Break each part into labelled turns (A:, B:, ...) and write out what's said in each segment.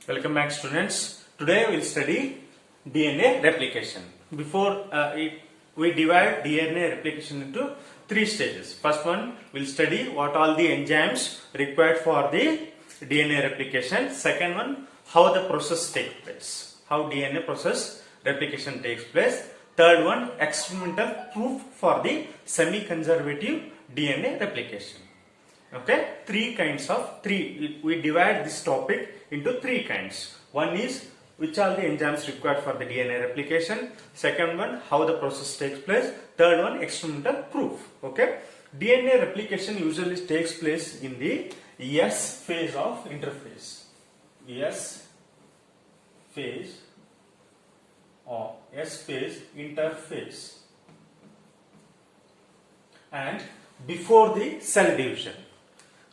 A: Welcome back, students. Today we'll study DNA replication. Before we divide DNA replication into three stages. First one, we'll study what all the enzymes required for the DNA replication. Second one, how the process takes place. How DNA process replication takes place. Third one, experimental proof for the semi-conservative DNA replication. Okay, we divide this topic into three kinds. One is which are the enzymes required for the DNA replication. Second one, how the process takes place. Third one, experimental proof. Okay, DNA replication usually takes place in the S phase of interphase. S phase interphase, and before the cell division.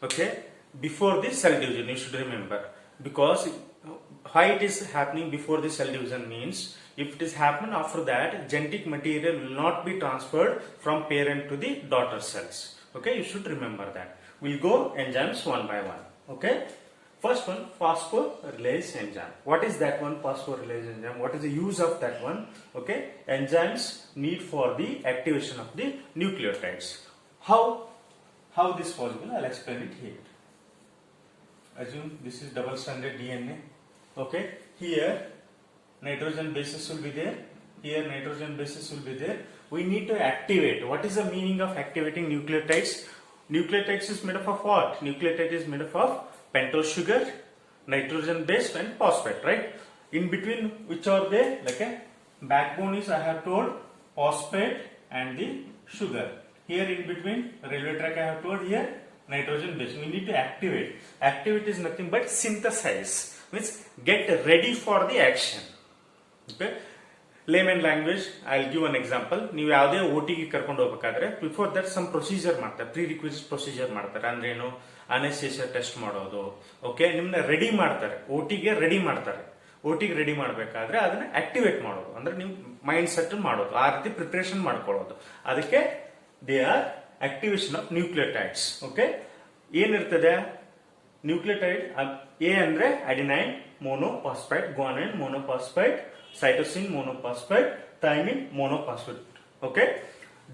A: Okay, before the cell division, you should remember, because why it is happening before the cell division means if it is happened after that, genetic material will not be transferred from parent to the daughter cells. Okay, you should remember that. We'll go enzymes one by one. Okay, first one, phosphorylase enzyme. What is that one, phosphorylase enzyme? What is the use of that one? Okay, enzymes need for the activation of the nucleotides. How this possible? I'll explain it here. Assume this is double-stranded DNA. Okay, here nitrogen bases will be there. Here nitrogen bases will be there. We need to activate. What is the meaning of activating nucleotides? Nucleotides is made up of what? Nucleotide is made up of pentose sugar, nitrogen base, and phosphate. Right? In between, which are they? Like a backbone is, I have told, phosphate and the sugar. Here in between, railway track I have told, here nitrogen base. We need to activate. Activate is nothing but synthesize, means get ready for the action. Okay, layman language, I'll give an example. ನೀವು ಯಾವುದೇ OTಗೆ ಕರ್ಕೊಂಡು ಹೋಗಬೇಕಾದ್ರೆ before that some procedure ಮಾಡ್ತಾರೆ, pre requisite procedure ಮಾಡ್ತಾರೆ. ಅಂದ್ರೆ ಏನು, ಅನೆಸ್ಥೇಸಿಯಾ test ಮಾಡೋದು. Okay, ನಿಮ್ಮನ್ನ ರೆಡಿ ಮಾಡ್ತಾರೆ, OTಗೆ ರೆಡಿ ಮಾಡ್ತಾರೆ. OTಗೆ ರೆಡಿ ಮಾಡಬೇಕಾದ್ರೆ ಅದನ್ನ ಆಕ್ಟಿವೇಟ್ ಮಾಡೋದು, ಅಂದ್ರೆ ನೀವು ಮೈಂಡ್ ಸೆಟ್ ಮಾಡೋದು, ಆ ರೀತಿ ಪ್ರಿಪರೇಷನ್ ಮಾಡ್ಕೊಳ್ಳೋದು. ಅದಕ್ಕೆ they are activation of nucleotides. Okay, ಏನಿರ್ತದೆ ನ್ಯೂಕ್ಲಿಯೋಟೈಡ್? ಎ ಅಂದ್ರೆ adenine monophosphate, guanine monophosphate, cytosine monophosphate, thymine monophosphate. Okay,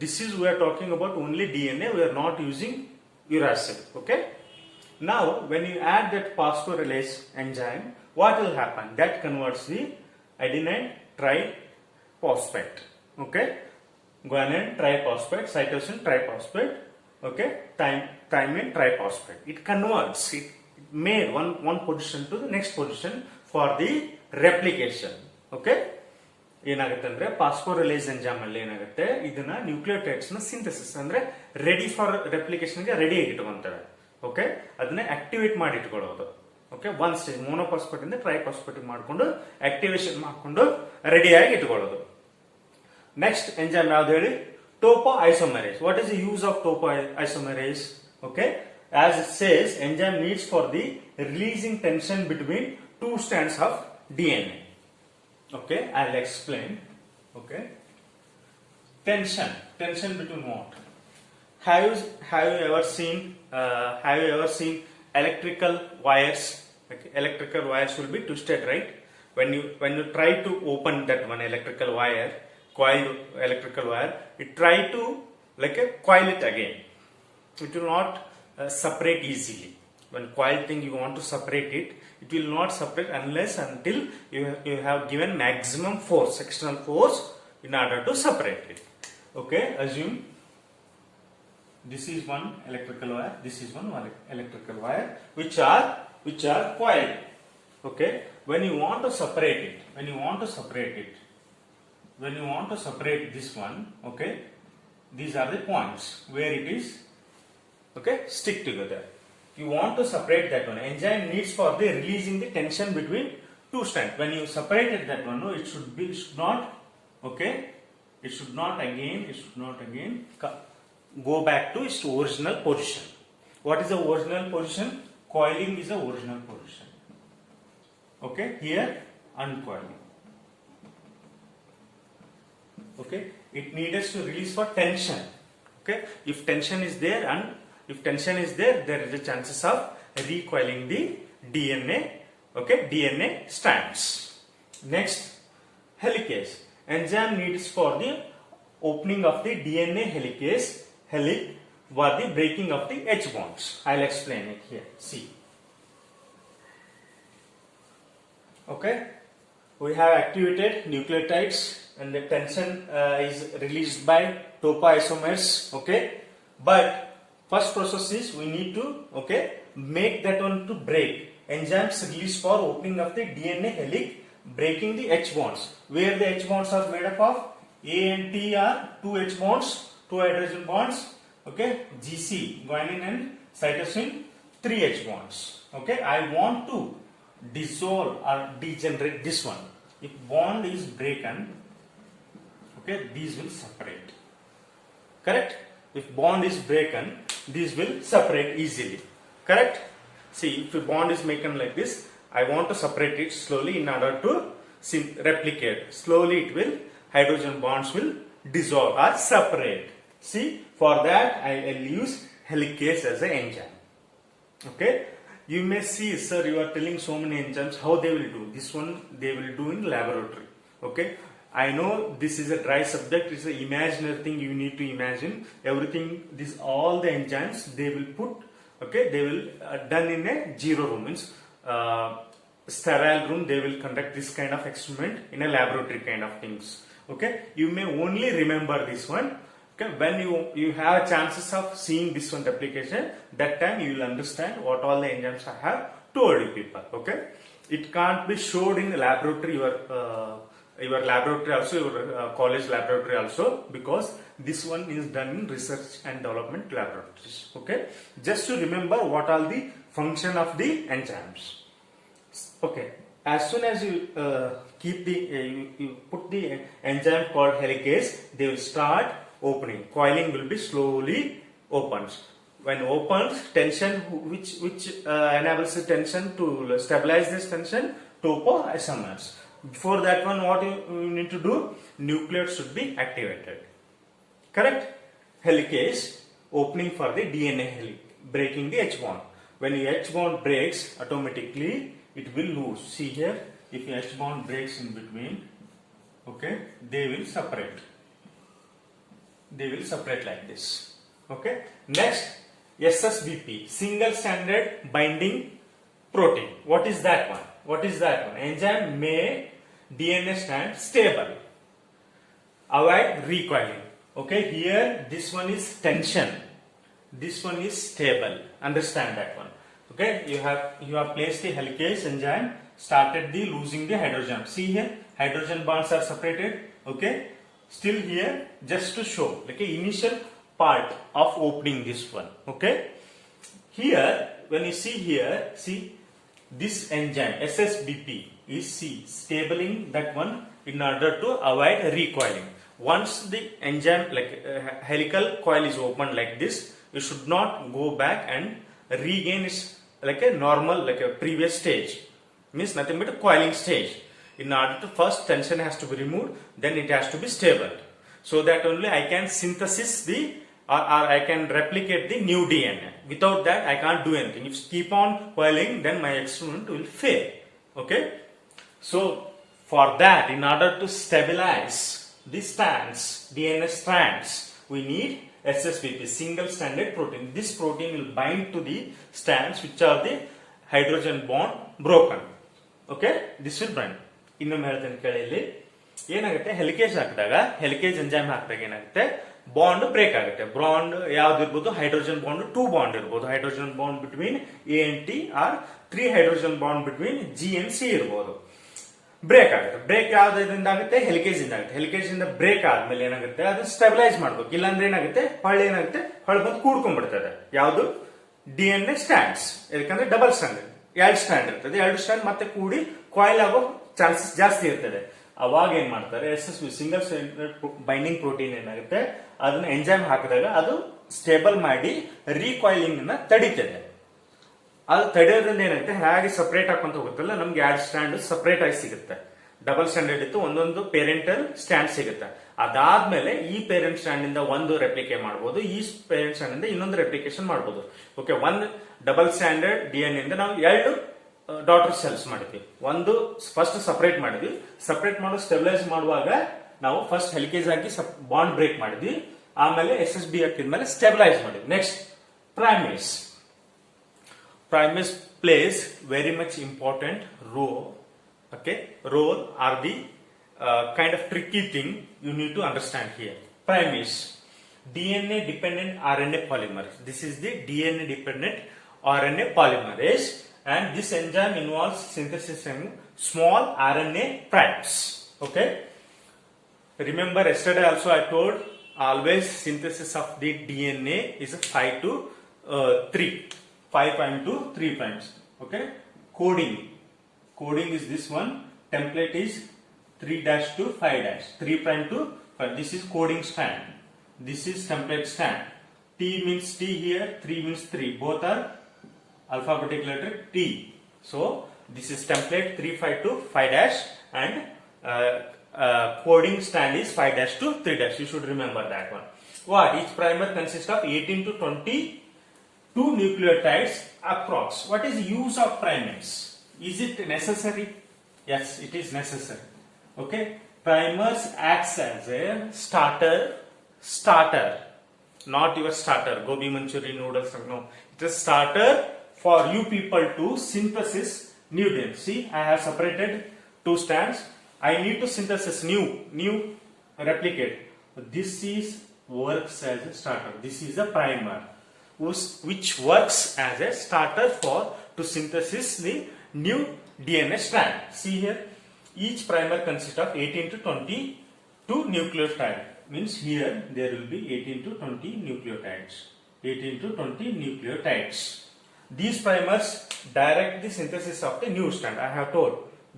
A: this is we are talking about only DNA. We are not using uracil. Okay, now when you add that phosphorylase enzyme, what will happen? That converts the adenine triphosphate. Okay, guanine triphosphate, cytosine triphosphate, okay, thymine triphosphate. It converts, it made one position to the next position for the replication. Okay, ಏನಾಗುತ್ತೆ ಅಂದ್ರೆ ಫಾಸ್ಫೋರಿಲೇಸ್ enzyme ಅಲ್ಲಿ ಏನಾಗುತ್ತೆ, ಇದನ್ನ nucleotides ನ synthesis ಅಂದ್ರೆ ready for replication ಗೆ ready ಆಗಿ ಇಟ್ಕೊಂತಾರೆ. Okay, ಅದನ್ನ ಆಕ್ಟಿವೇಟ್ ಮಾಡಿ ಇಟ್ಕೊಳ್ಳೋದು. ಓಕೆ, ಒನ್ ಸ್ಟೇಜ್ ಮೋನೋಫಾಸ್ಫೇಟ್ ಇಂದ ಟ್ರೈಫಾಸ್ಫೇಟ್ ಮಾಡ್ಕೊಂಡು ಆಕ್ಟಿವೇಶನ್ ಮಾಡ್ಕೊಂಡು ರೆಡಿ ಆಗಿ ಇಟ್ಕೊಳ್ಳೋದು. Next enzyme ಯಾವ್ದು ಹೇಳಿ? Topoisomerase. What is the use of topoisomerase? Okay, as it says, enzyme needs for the releasing tension between two strands of DNA. Okay, I'll explain. Okay, tension between what? Have you ever seen electrical wires? Okay, electrical wires will be twisted, right? When you try to open that one electrical wire, coiled electrical wire, it try to like a coil it again. It will not separate easily. When coiled thing you want to separate it, it will not separate unless until you have given maximum force, external force, in order to separate it. Okay, assume this is one electrical wire, this is one electrical wire, which are coiled. Okay, when you want to separate this one, okay, these are the points where it is, okay, stick together. You want to separate that one. Enzyme needs for the releasing the tension between two strands. When you separated that one, no, it should not again go back to its original position. What is the original position? Coiling is the original position. Okay, here uncoiling. Okay, it needs to release for tension. Okay, if tension is there, there is a chances of recoiling the DNA Okay, DNA strands. Next, helicase. Enzyme needs for the opening of the DNA helix for the breaking of the H bonds. I'll explain it here. See. Okay, we have activated nucleotides and the tension is released by topoisomers. Okay, but first process is we need to make that one to break. Enzymes release for opening of the DNA helix, breaking the H bonds. Where the H bonds are made up of A and T are two H bonds, two hydrogen bonds. Okay, GC guanine and cytosine, three H bonds. Okay, I want to dissolve or degenerate this one. If bond is broken, okay, these will separate. Correct? If bond is broken, these will separate easily. Correct? See, if a bond is making like this, I want to separate it slowly in order to replicate. Slowly it will, hydrogen bonds will dissolve or separate. See, for that I will use helicase as an enzyme. Okay? You may see, sir, you are telling so many enzymes, how they will do. This one they will do in laboratory. Okay? I know this is a dry subject, it's an imaginary thing you need to imagine. Everything, this all the enzymes they will put, okay, they will done in a zero room, means sterile room. They will conduct this kind of experiment in a laboratory kind of things. Okay? You may only remember this one. Okay, when you have chances of seeing this one application, that time you will understand what all the enzymes I have told you people. Okay, it can't be showed in the laboratory, your laboratory also, your college laboratory also, because this one is done in research and development laboratories. Okay, just to remember what are the function of the enzymes. Okay, as soon as you keep the you put the enzyme called helicase, they will start opening. Coiling will be slowly opens. When opens, tension which enables the tension to stabilize this tension, topoisomers. Before that one, what you need to do? Nucleus should be activated. Correct? Helicase, opening for the DNA helix, breaking the H bond. When the H bond breaks, automatically it will lose. See here, if the H bond breaks in between, okay, they will separate. They will separate like this. Okay. Next, SSBP, single stranded binding protein. What is that one? What is that one? Enzyme make DNA strand stable. Avoid recoiling. Okay. Here, this one is tension. This one is stable. Understand that one. Okay. You have placed the helicase enzyme, started the losing the hydrogen. See here, hydrogen bonds are separated. Okay. Still here, just to show, okay, initial part of opening this one. Okay, here when you see here, see this enzyme SSBP is stabling that one in order to avoid recoiling. Once the enzyme helical coil is opened like this, you should not go back and regain its like a normal, like a previous stage. Means nothing but a coiling stage. In order to first tension has to be removed, then it has to be stable. So that only I can synthesis the or I can replicate the new DNA. Without that I can't do anything. If keep on coiling, then my experiment will fail. Okay. So for that, in order to stabilize the strands, DNA strands, we need SSBP, single stranded protein. This protein will bind to the strands which are the hydrogen bond broken. Okay. This will bind. ಇನ್ನೊಮ್ಮೆ ಹೇಳ್ತೇನೆ ಕೇಳಿ. ಇಲ್ಲಿ ಏನಾಗುತ್ತೆ, ಹೆಲಿಕೇಜ್ ಹಾಕಿದಾಗ, ಹೆಲಿಕೇಜ್ enzyme ಹಾಕಿದಾಗ ಏನಾಗುತ್ತೆ, bond break ಆಗುತ್ತೆ. Bond ಯಾವ್ದು ಇರ್ಬೋದು? ಹೈಡ್ರೋಜನ್ ಬಾಂಡ್ 2 ಬಾಂಡ್ ಇರ್ಬೋದು. Hydrogen bond between A and T or 3 hydrogen bond between G and C ಇರ್ಬೋದು. ಬ್ರೇಕ್ ಆಗುತ್ತೆ. ಬ್ರೇಕ್ ಯಾವ್ದ್ರಿಂದ ಆಗುತ್ತೆ? ಹೆಲಿಕೇಜ್ ಇಂದ ಆಗುತ್ತೆ. ಹೆಲಿಕೇಜ್ ಇಂದ ಬ್ರೇಕ್ ಆದ್ಮೇಲೆ ಏನಾಗುತ್ತೆ, ಅದನ್ನ ಸ್ಟೆಬಿಲೈಸ್ ಮಾಡ್ಬೇಕು. ಇಲ್ಲಾಂದ್ರೆ ಏನಾಗುತ್ತೆ, ಹೊಳ್ಳಿ ಏನಾಗುತ್ತೆ, ಹೊಳ್ಳಿ ಬಂದು ಕೂಡ್ಕೊಂಡ್ಬಿಡ್ತದೆ. ಯಾವ್ದು? DNA stands. ಯಾಕಂದ್ರೆ ಡಬಲ್ ಸ್ಟ್ಯಾಂಡ್, 2 ಸ್ಟ್ಯಾಂಡ್ ಇರ್ತದೆ. 2 ಸ್ಟ್ಯಾಂಡ್ ಮತ್ತೆ ಕೂಡಿ ಕಾಯಿಲ್ ಆಗೋ ಚಾನ್ಸಸ್ ಜಾಸ್ತಿ ಇರ್ತದೆ. ಅವಾಗ ಏನ್ ಮಾಡ್ತಾರೆ, SSB single standard binding protein ಏನಾಗುತ್ತೆ, ಅದನ್ನ ಎಂಜೈಮ್ ಹಾಕಿದಾಗ ಅದು ಸ್ಟೇಬಲ್ ಮಾಡಿ ರೀಕಾಯಿಲಿಂಗ್ ಅನ್ನ ತಡೀತದೆ. ಅದು ತಡೆಯೋದ್ರಿಂದ ಏನಾಗುತ್ತೆ, ಹೇಗೆ ಸಪರೇಟ್ ಹಾಕೊಂತ ಹೋಗುತ್ತಲ್ಲ, ನಮ್ಗೆ 2 ಸ್ಟ್ಯಾಂಡ್ ಸಪರೇಟ್ ಆಗಿ ಸಿಗುತ್ತೆ. ಡಬಲ್ ಸ್ಟ್ಯಾಂಡರ್ಡ್ ಇತ್ತು, ಒಂದೊಂದು ಪೇರೆಂಟಲ್ ಸ್ಟ್ಯಾಂಡ್ ಸಿಗುತ್ತೆ. ಅದಾದ್ಮೇಲೆ ಈ ಪೇರೆಂಟ್ ಸ್ಟ್ಯಾಂಡ್ ಇಂದ ಒಂದು ರೆಪ್ಲಿಕೇಟ್ ಮಾಡಬಹುದು, ಈ ಪೇರೆಂಟ್ ಸ್ಟ್ಯಾಂಡ್ ಇಂದ ಇನ್ನೊಂದು ರೆಪ್ಲಿಕೇಶನ್ ಮಾಡಬಹುದು. ಓಕೆ, ಒಂದು ಡಬಲ್ ಸ್ಟ್ಯಾಂಡರ್ಡ್ DNA ಇಂದ ನಾವು 2 ಡಾಟರ್ ಸೆಲ್ಸ್ ಮಾಡಿದ್ವಿ. ಒಂದು ಫಸ್ಟ್ ಸಪರೇಟ್ ಮಾಡಿದ್ವಿ. ಸಪರೇಟ್ ಮಾಡೋ ಸ್ಟೆಬಿಲೈಸ್ ಮಾಡುವಾಗ ನಾವು ಫಸ್ಟ್ ಹೆಲಿಕೇಜ್ ಹಾಕಿ ಬಾಂಡ್ ಬ್ರೇಕ್ ಮಾಡಿದ್ವಿ. ಆಮೇಲೆ SSB ಹಾಕಿದ್ಮೇಲೆ ಸ್ಟೆಬಿಲೈಸ್ ಮಾಡಿದ್ವಿ. Next primase. Primase plays very much important role. Okay, role are the kind of tricky thing you need to understand here. Primase, DNA dependent RNA polymerase. This is the DNA dependent RNA polymerase, and this enzyme involves synthesis in small RNA primes. Okay, remember yesterday also I told always synthesis of the DNA is a 5 to 3. 5 prime to 3 primes. Okay, coding is this one. Template is 3 dash to 5 dash, 3 prime to 5. This is coding strand. This is template strand. T means T here, 3 means 3. Both are alphabetic letter T. So this is template 3 5 to 5 dash, and coding strand is 5 dash to 3 dash. You should remember that one. What? Each primer consists of 18 to 22 nucleotides approx. What is the use of primase? Is it necessary? Yes, it is necessary. Okay, primers acts as a starter, not your starter, gobi manchurian noodles. No, it is starter for you people to synthesis new DNA. See, I have separated two strands. I need to synthesis new replicate. This is works as a starter. This is a primer which works as a starter for to synthesis the new DNA strand. See here, each primer consists of 18 to 22 nucleotides. Means here there will be 18 to 20 nucleotides. 18 to 20 nucleotides. These primers direct the synthesis of the new strand. I have told,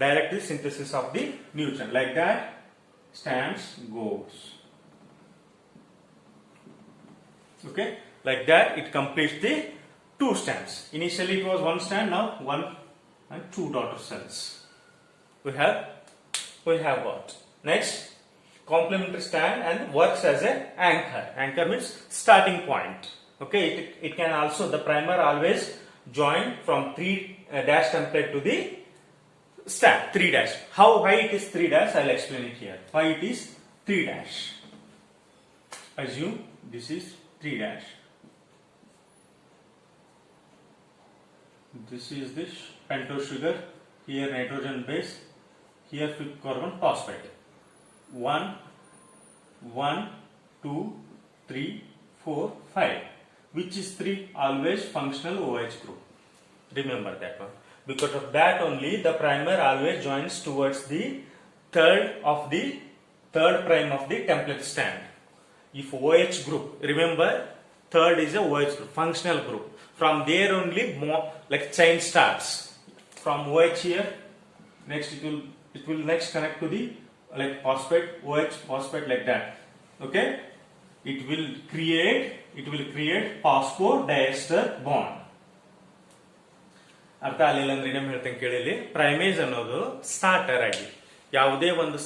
A: direct the synthesis of the new strand. Like that, strands goes. Okay. Like that, it completes the 2 strands. Initially it was 1 strand, now 1 and 2 daughter cells. We have got. Next, complementary strand and works as an anchor. Anchor means starting point. Okay, it can also, the primer always join from 3 dash template to the strand 3 dash. Why it is 3 dash? I'll explain it here. Why it is 3 dash? Assume this is 3 dash. This is this pentose sugar, here nitrogen base, here fifth carbon phosphate. 1, 2, 3, 4, 5. Which is 3? Always functional OH group. Remember that one. Because of that only the primer always joins towards the third prime of the template strand. If OH group, remember third is a OH group, functional group. From there only more like chain starts. From OH here, next it will next connect to the like phosphate, OH phosphate, like that. Okay, it will create phosphodiester bond. ಅರ್ಥ ಆಗಲಿಲ್ಲ ಅಂದ್ರೆ ಇನ್ನೊಮ್ಮೆ ಹೇಳ್ತೇನೆ ಕೇಳಿಲಿ. Primase ಅನ್ನೋದು starter ಆಗಿ ಯಾವುದೇ ಒಂದು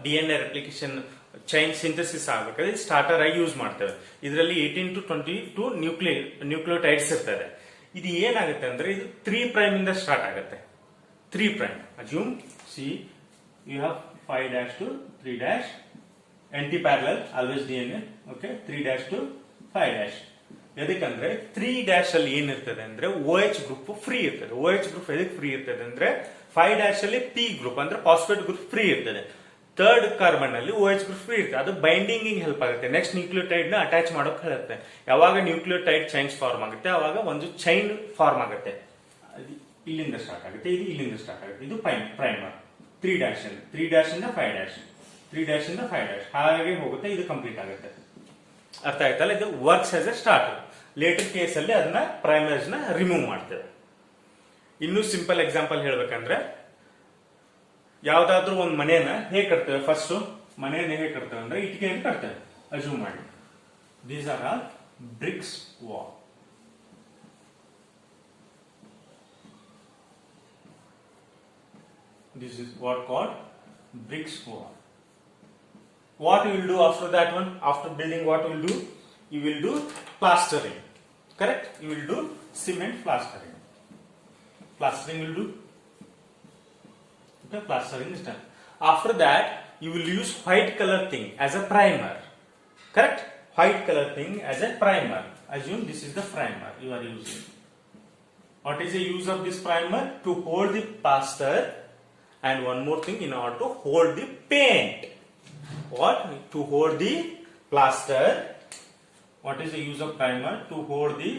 A: DNA replication chain synthesis ಆಗಬೇಕಾದ್ರೆ ಸ್ಟಾರ್ಟರ್ ಆಗಿ ಯೂಸ್ ಮಾಡ್ತೇವೆ. ಇದರಲ್ಲಿ 18 to 22 ನ್ಯೂಕ್ಲಿಯೋಟೈಡ್ಸ್ ಇರ್ತದೆ. ಇದು ಏನಾಗುತ್ತೆ ಅಂದ್ರೆ ಇದು 3 ಪ್ರೈಮ್ ಇಂದ ಸ್ಟಾರ್ಟ್ ಆಗುತ್ತೆ. 3 prime assume C you have 5 dash to 3 dash anti parallel always DNA. Okay, 3 dash to 5 dash. ಎದಕ್ಕಂದ್ರೆ 3 dash ಅಲ್ಲಿ ಏನಿರ್ತದೆ ಅಂದ್ರೆ OH ಗ್ರೂಪ್ ಫ್ರೀ ಇರ್ತದೆ. OH ಗ್ರೂಪ್ ಎದಕ್ಕೆ ಫ್ರೀ ಇರ್ತದೆ ಅಂದ್ರೆ 5 dash ಅಲ್ಲಿ P ಗ್ರೂಪ್ ಅಂದ್ರೆ ಫಾಸ್ಫೇಟ್ ಗ್ರೂಪ್ ಫ್ರೀ ಇರ್ತದೆ. ಥರ್ಡ್ ಕಾರ್ಬನ್ ಅಲ್ಲಿ OH ಗ್ರೂಪ್ ಫ್ರೀ ಇರ್ತದೆ. ಅದು ಬೈಂಡಿಂಗ್ ಹೆಲ್ಪ್ ಆಗುತ್ತೆ, ನೆಕ್ಸ್ಟ್ ನ್ಯೂಕ್ಲಿಯೋಟೈಡ್ ನ ಅಟ್ಯಾಚ್ ಮಾಡೋಕೆ ಹೇಳುತ್ತೆ. ಯಾವಾಗ ನ್ಯೂಕ್ಲಿಯೋಟೈಡ್ ಚೈನ್ಸ್ ಫಾರ್ಮ್ ಆಗುತ್ತೆ ಅವಾಗ ಒಂದು ಚೈನ್ ಫಾರ್ಮ್ ಆಗುತ್ತೆ. ಇಲ್ಲಿಂದ ಸ್ಟಾರ್ಟ್ ಆಗುತ್ತೆ, ಇದು ಇಲ್ಲಿಂದ ಸ್ಟಾರ್ಟ್ ಆಗುತ್ತೆ. ಇದು ಪ್ರೈಮರ್ 3 dash ಅಲ್ಲಿ 3 dash ಇಂದ 5 dash 3 dash ಇಂದ 5 dash ಹಾಗೆ ಹೋಗುತ್ತೆ. ಇದು ಕಂಪ್ಲೀಟ್ ಆಗುತ್ತೆ. ಅರ್ಥ ಆಯ್ತಲ್ಲ? ಇದು works as a starter. Later case ಅಲ್ಲಿ ಅದನ್ನ ಪ್ರೈಮರ್ಸ್ ನ ರಿಮೂವ್ ಮಾಡ್ತೇವೆ. ಇನ್ನೂ ಸಿಂಪಲ್ ಎಕ್ಸಾಂಪಲ್ ಹೇಳ್ಬೇಕಂದ್ರೆ ಯಾವ್ದಾದ್ರು ಒಂದು ಮನೆಯನ್ನ ಹೇಗೆ ಕಟ್ತೇವೆ? ಫಸ್ಟ್ ಮನೆಯನ್ನ ಹೇಗೆ ಕಟ್ತೇವೆ ಅಂದ್ರೆ ಇಟ್ಟಿಗೆಯನ್ನು ಕಟ್ತೇವೆ. ಅಸ್ಯೂಮ್ ಮಾಡಿ these are all bricks wall. This is what called bricks wall. What you will do after that one? After building, what you will do? You will do plastering. Correct? You will do cement plastering. plastering will do. Okay, plastering is done. After that, you will use white color thing as a primer. Correct? White color thing as a primer. Assume this is the primer you are using. What is the use of this primer? To hold the plaster, and one more thing, in order to hold the paint. What? To hold the plaster. What is the use of primer? To hold the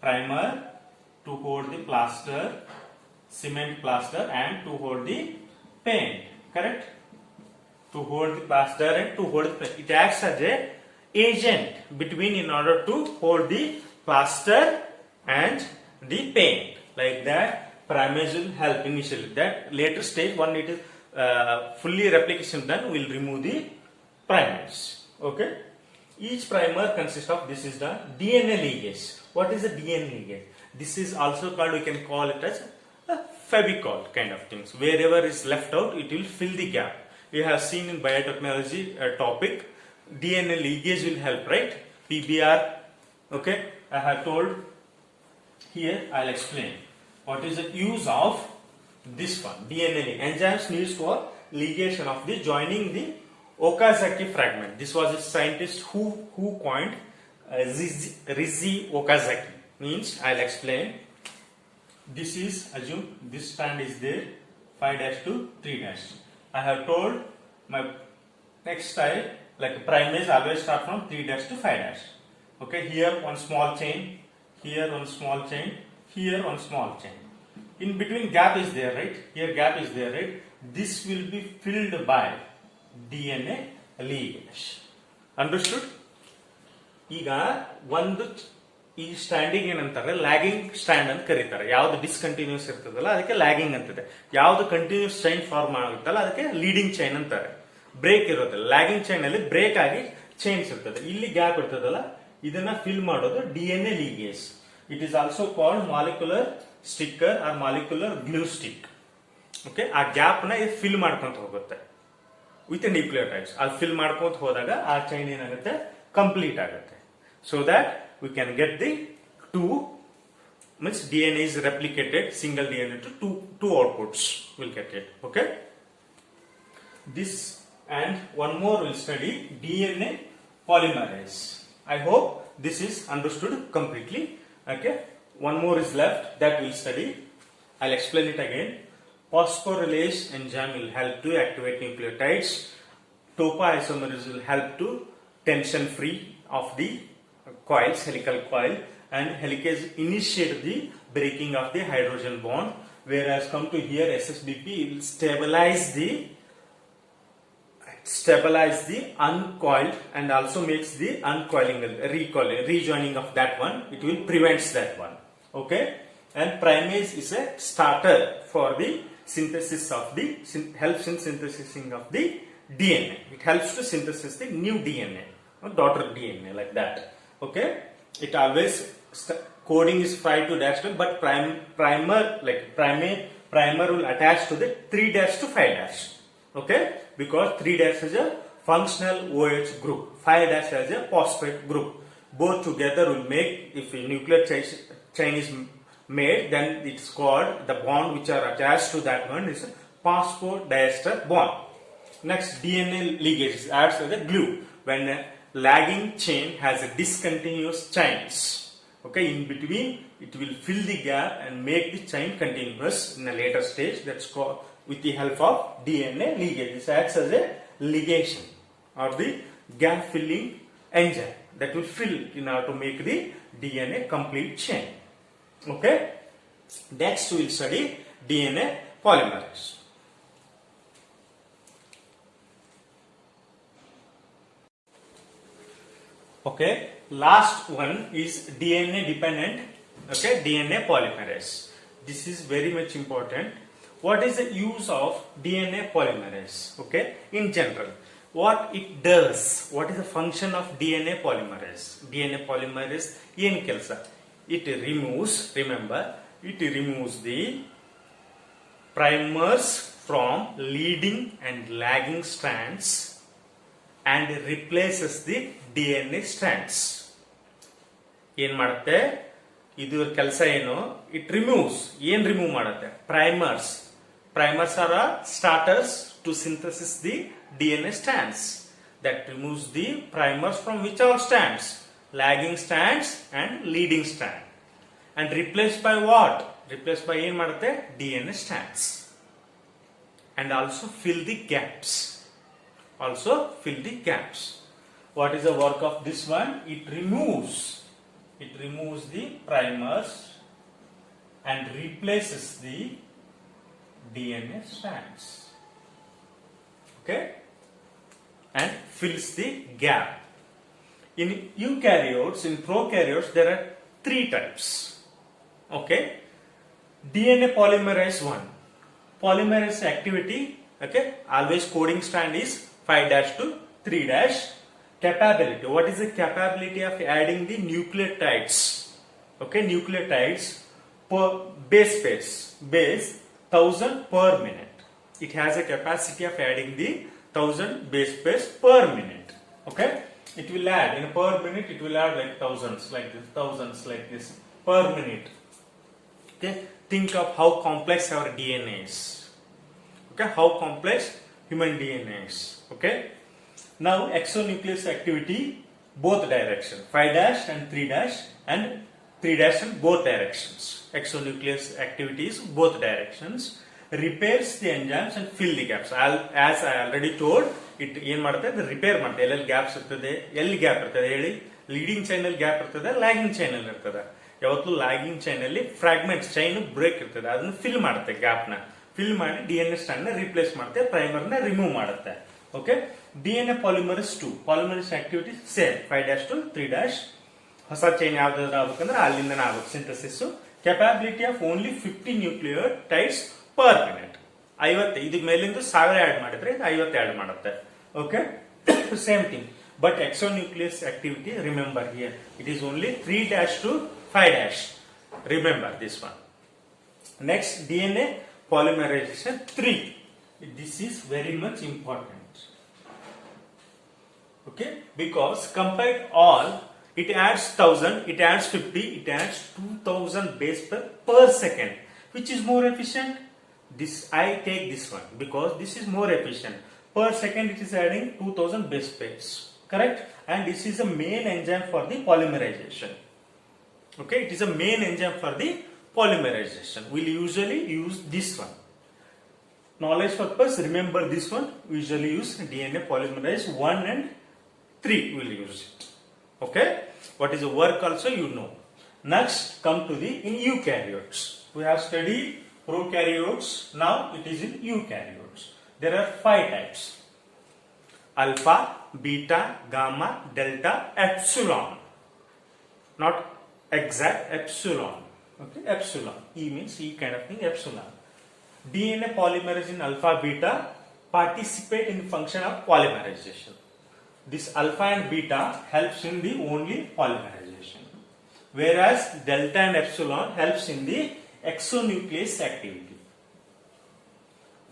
A: primer, to hold the plaster, cement plaster, and to hold the paint. Correct? To hold the plaster and to hold the paint. It acts as a agent between, in order to hold the plaster and the paint. Like that, primers will help initially. That later stage, when it is fully replication done, we will remove the primers. Okay? Each primer consists of, this is the DNA linkage. What is the DNA linkage? This is also called, we can call it as a Fevicol kind of things. Wherever is left out, it will fill the gap. You have seen in biotechnology topic, DNA linkage will help, right? PBR. Okay, I have told. Here I'll explain what is the use of this one, DNA link. Enzymes used for ligation of the joining the Okazaki fragment. This was a scientist who coined Rizzi Okazaki. Means I'll explain. This is, assume this strand is there, 5' to 3'. I have told my next style, like primase always start from 3' to 5'. Okay, here one small chain, here one small chain, here one small chain. In between gap is there, right? Here gap is there, right? This will be filled by DNA linkage. Understood? ಈಗ ಒಂದು ಈ standing ಏನಂತಾರೆ, lagging stand ಅಂತ ಕರೀತಾರೆ. ಯಾವ್ದು discontinuous ಇರ್ತದಲ್ಲ ಅದಕ್ಕೆ lagging ಅಂತಿದೆ. ಯಾವ್ದು ಕಂಟಿನ್ಯೂಸ್ ಚೈನ್ ಫಾರ್ಮ್ ಆಗುತ್ತಲ್ಲ ಅದಕ್ಕೆ ಲೀಡಿಂಗ್ ಚೈನ್ ಅಂತಾರೆ. ಬ್ರೇಕ್ ಇರೋದಿಲ್ಲ, ಲ್ಯಾಗಿಂಗ್ ಚೈನ್ ಅಲ್ಲಿ ಬ್ರೇಕ್ ಆಗಿ ಚೈನ್ಸ್ ಇರ್ತದೆ. ಇಲ್ಲಿ ಗ್ಯಾಪ್ ಇರ್ತದಲ್ಲ, ಇದನ್ನ ಫಿಲ್ ಮಾಡೋದು DNA linkage. It is also called molecular sticker or molecular glue stick. Okay, ಆ ಗ್ಯಾಪ್ ನ ಇದು ಫಿಲ್ ಮಾಡ್ಕೊಂತ ಹೋಗುತ್ತೆ ವಿತ್ ನ್ಯೂಕ್ಲಿಯೋಟೈಡ್ಸ್. ಅಲ್ಲಿ ಫಿಲ್ ಮಾಡ್ಕೊಂತ ಹೋದಾಗ ಆ ಚೈನ್ ಏನಾಗುತ್ತೆ, ಕಂಪ್ಲೀಟ್ ಆಗುತ್ತೆ. So that we can get the two, means DNA is replicated, single DNA to two outputs will get it. Okay, this and one more will study DNA polymerase. I hope this is understood completely. Okay, one more is left, that we'll study. I'll explain it again. Phosphorylase enzyme will help to activate nucleotides. Topoisomerase will help to tension free of the coils, helical coil, and helicase initiate the breaking of the hydrogen bond, whereas come to here SSBP will stabilize the uncoiled and also makes the uncoiling, rejoining of that one. It will prevents that one. Okay, and primase is a starter for the synthesis of the helps in synthesizing of the DNA. It helps to synthesize the new DNA or daughter DNA, like that. Okay, it always coding is 5 to dash, but primer like primer will attach to the 3' to 5'. Okay, because 3' is a functional OH group, 5' has a phosphate group. Both together will make, if a nuclear chain is made, then it's called, the bond which are attached to that one is a phosphodiester bond. Next, DNA linkage acts as a glue. When a lagging chain has a discontinuous chains, okay, in between it will fill the gap and make the chain continuous in a later stage. That's called, with the help of DNA linkage. This acts as a ligation or the gap filling enzyme that will fill in order to make the DNA complete chain. Okay, next we will study DNA polymerase. Okay, last one is DNA dependent. Okay, DNA polymerase. This is very much important. What is the use of DNA polymerase? Okay, in general, what it does, what is the function of DNA polymerase? DNA polymerase ಏನು ಕೆಲಸ? It removes, remember, it removes the primers from leading and lagging strands and replaces the DNA strands. ಏನು ಮಾಡುತ್ತೆ? ಇದು ಕೆಲಸ ಏನು, it removes, ಏನ್ remove ಮಾಡುತ್ತೆ, primers. Primers are starters to synthesis the DNA strands. That removes the primers from which all strands, lagging strands and leading strand, and replaced by what, replaced by ಏನ್ ಮಾಡುತ್ತೆ, DNA strands. And also fill the gaps, also fill the gaps. What is the work of this one? It removes the primers and replaces the DNA strands, okay, and fills the gap. In eukaryotes, in prokaryotes, there are 3 types, okay. DNA polymerase 1, polymerase activity, okay, always coding strand is 5' to 3'. Capability, what is the capability of adding the nucleotides, okay, nucleotides per base pairs, base 1000 per minute. It has a capacity of adding the 1000 base pairs per minute, okay. It will add in per minute, it will add like thousands like this per minute, okay. Think of how complex our DNA is, okay, how complex human DNA is, okay. Now exonuclease activity, both direction, 5' and 3' and 3' in both directions. Exonuclease activities both directions, repairs the enzymes and fill the gaps. As I already told, it ಏನ್ ಮಾಡುತ್ತೆ, ಅದು repair ಮಾಡುತ್ತೆ. ಎಲ್ಲೆಲ್ಲಿ gaps ಇರ್ತದೆ, ಎಲ್ಲಿ gap ಇರ್ತದೆ ಹೇಳಿ, leading chain ಅಲ್ಲಿ ಗ್ಯಾಪ್ ಇರ್ತದೆ, ಲ್ಯಾಗಿಂಗ್ ಚೈನ್ ಅಲ್ಲಿ ಇರ್ತದೆ. ಯಾವತ್ತೂ ಲ್ಯಾಗಿಂಗ್ ಚೈನ್ ಅಲ್ಲಿ ಫ್ರಾಗ್ಮೆಂಟ್ಸ್, ಚೈನ್ ಬ್ರೇಕ್ ಇರ್ತದೆ, ಅದನ್ನ ಫಿಲ್ ಮಾಡುತ್ತೆ, ಗ್ಯಾಪ್ ನ ಫಿಲ್ ಮಾಡಿ DNA ಸ್ಟ್ರಾಂಡ್ ನ ರಿಪ್ಲೇಸ್ ಮಾಡುತ್ತೆ, ಪ್ರೈಮರ್ ನ ರಿಮೂವ್ ಮಾಡುತ್ತೆ, okay. DNA polymerase 2, polymerase activity same, 5' to 3'. ಹೊಸ ಚೈನ್ ಯಾವ್ದಾದ್ರು ಆಗ್ಬೇಕಂದ್ರೆ ಅಲ್ಲಿಂದನೇ ಆಗುತ್ತೆ synthesis. Capability of only 50 nucleotides per minute. 50, ಇದಕ್ಕೆ ಮೇಲಿಂದ 1000 ಆಡ್ ಮಾಡಿದ್ರೆ 50 ಆಡ್ ಮಾಡುತ್ತೆ, okay. Same thing, but exonuclease activity, remember here it is only 3' to 5'. Remember this one. Next DNA polymerization 3. This is very much important, okay, because compared all, it adds 1000, it adds 50, it adds 2000 base pair per second. Which is more efficient? This, I take this one because this is more efficient. Per second it is adding 2000 base pairs, correct, and this is a main enzyme for the polymerization, okay. It is a main enzyme for the polymerization. We'll usually use this one. Knowledge purpose, remember this one, we usually use DNA polymerase 1 and 3 will use it, okay. What is the work also you know. Next come to the in eukaryotes. We have studied prokaryotes, now it is in eukaryotes. There are 5 types: alpha, beta, gamma, delta, epsilon. Not exact, epsilon, okay, epsilon, E means E kind of thing, epsilon. DNA polymerase in alpha beta participate in function of polymerization. This alpha and beta helps in the only polymerization, whereas delta and epsilon helps in the exonuclease activity.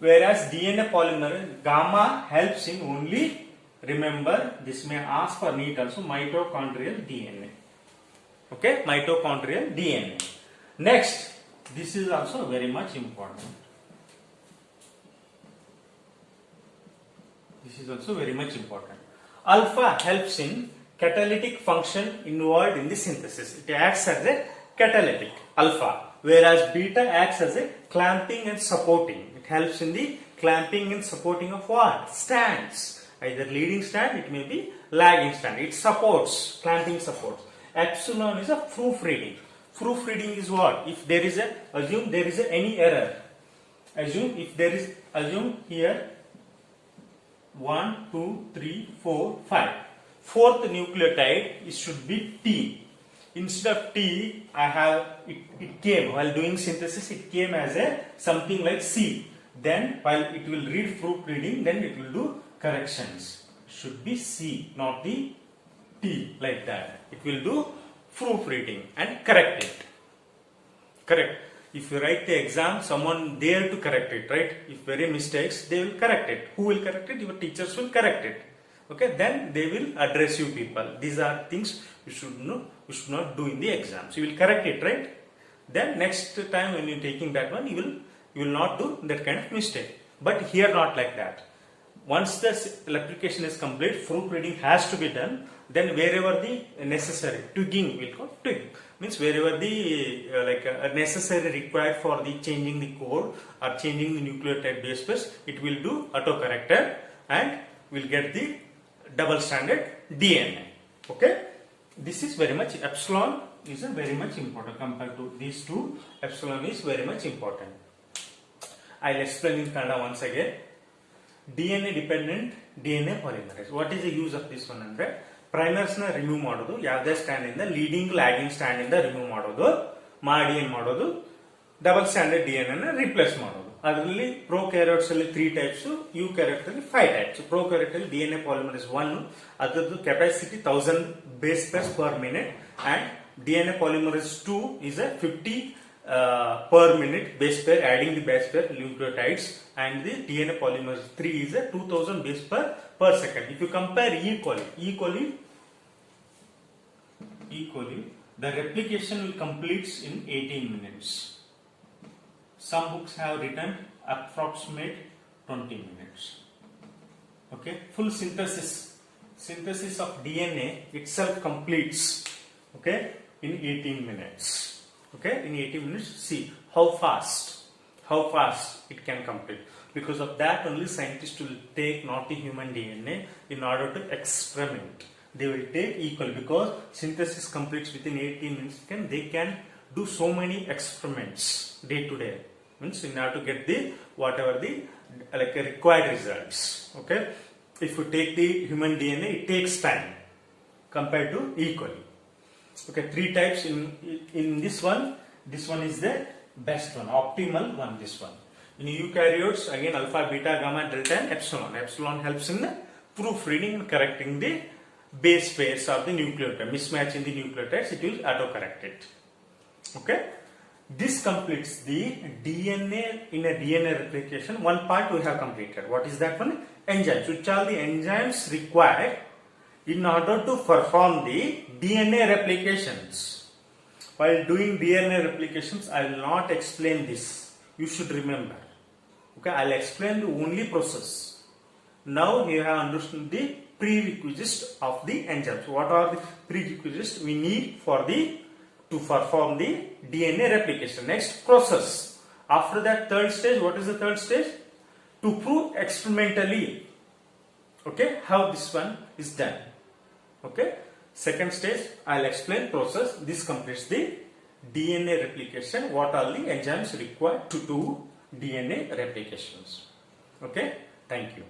A: Whereas DNA polymerase gamma helps in only, remember this may ask for NEET also, mitochondrial DNA, okay, mitochondrial DNA. Next, this is also very much important. This is also very much important. Alpha helps in catalytic function involved in the synthesis. It acts as a catalytic, alpha, whereas beta acts as a clamping and supporting. It helps in the clamping and supporting of what? Strands. Either leading strand, it may be lagging strand. It supports, clamping supports. Epsilon is a proofreading. Proofreading is what? If there is a, assume there is any error. Assume here 1, 2, 3, 4, 5. Fourth nucleotide, it should be T. Instead of T, it came while doing synthesis. It came as a something like C. Then while it will read proofreading, then it will do corrections. Should be C, not the T, like that. It will do proofreading and correct it. Correct. If you write the exam, someone there to correct it, right? If very mistakes, they will correct it. Who will correct it? Your teachers will correct it. Okay, then they will address you people. These are things you should not do in the exams. You will correct it, right? Then next time when you're taking that one, you will not do that kind of mistake. But here not like that. Once the application is complete, proofreading has to be done. Then wherever the necessary twigging, we'll call twig, means wherever the necessary required for the changing the code or changing the nucleotide base pairs, it will do autocorrector and will get the double stranded DNA. Okay, this is very much, epsilon is a very much important compared to these two. Epsilon is very much important. I'll explain in Kannada once again. DNA dependent DNA polymerase. What is the use of this one andre primers na remove ಮಾಡೋದು ಯಾವುದೇ stand ಇಂದ leading lagging stand ಇಂದ remove ಮಾಡೋದು ಮಾಡಿ ಏನು ಮಾಡೋದು double standard DNA ನ replace ಮಾಡೋದು. ಅದರಲ್ಲಿ ಪ್ರೊಕ್ಯಾರಿಯೋಟ್ಸ್ ಅಲ್ಲಿ 3 ಟೈಪ್ಸ್, ಯುಕ್ಯಾರಿಯೋಟ್ಸ್ ಅಲ್ಲಿ 5 ಟೈಪ್ಸ್. ಪ್ರೊಕ್ಯಾರಿಯೋಟ್ ಅಲ್ಲಿ DNA polymerase 1 ಅದರದ್ದು capacity 1000 base pairs per minute and DNA polymerase 2 is a 50 per minute base pair, adding the base pair nucleotides, and the DNA polymerase 3 is a 2000 base pair per second. If you compare E. coli, the replication will completes in 18 minutes. Some books have written approximate 20 minutes. Okay, full synthesis of DNA itself completes, okay, in 18 minutes. Okay, in 18 minutes. See how fast it can complete. Because of that only scientists will take not the human DNA in order to experiment. They will take E. coli because synthesis completes within 18 minutes. They can do so many experiments day to day. Means in order to get the whatever the required results. Okay, if you take the human DNA, it takes time compared to E. coli. Okay, 3 types in this one. This one is the best one, optimal one. This one. In eukaryotes, again alpha, beta, gamma, delta, and epsilon. Epsilon helps in proofreading and correcting the base pairs of the nucleotide. Mismatch in the nucleotides, it will autocorrect it. Okay. This completes the DNA in a DNA replication. One part we have completed. What is that one? Enzymes. Which are the enzymes required in order to perform the DNA replications. While doing DNA replications, I will not explain this. You should remember. Okay, I'll explain the only process. Now you have understood the prerequisites of the enzymes. What are the prerequisites we need to perform the DNA replication? Next, process. After that, third stage. What is the third stage? To prove experimentally, okay, how this one is done. Okay, second stage I'll explain process. This completes the DNA replication. What are the enzymes required to do DNA replications? Okay, thank you.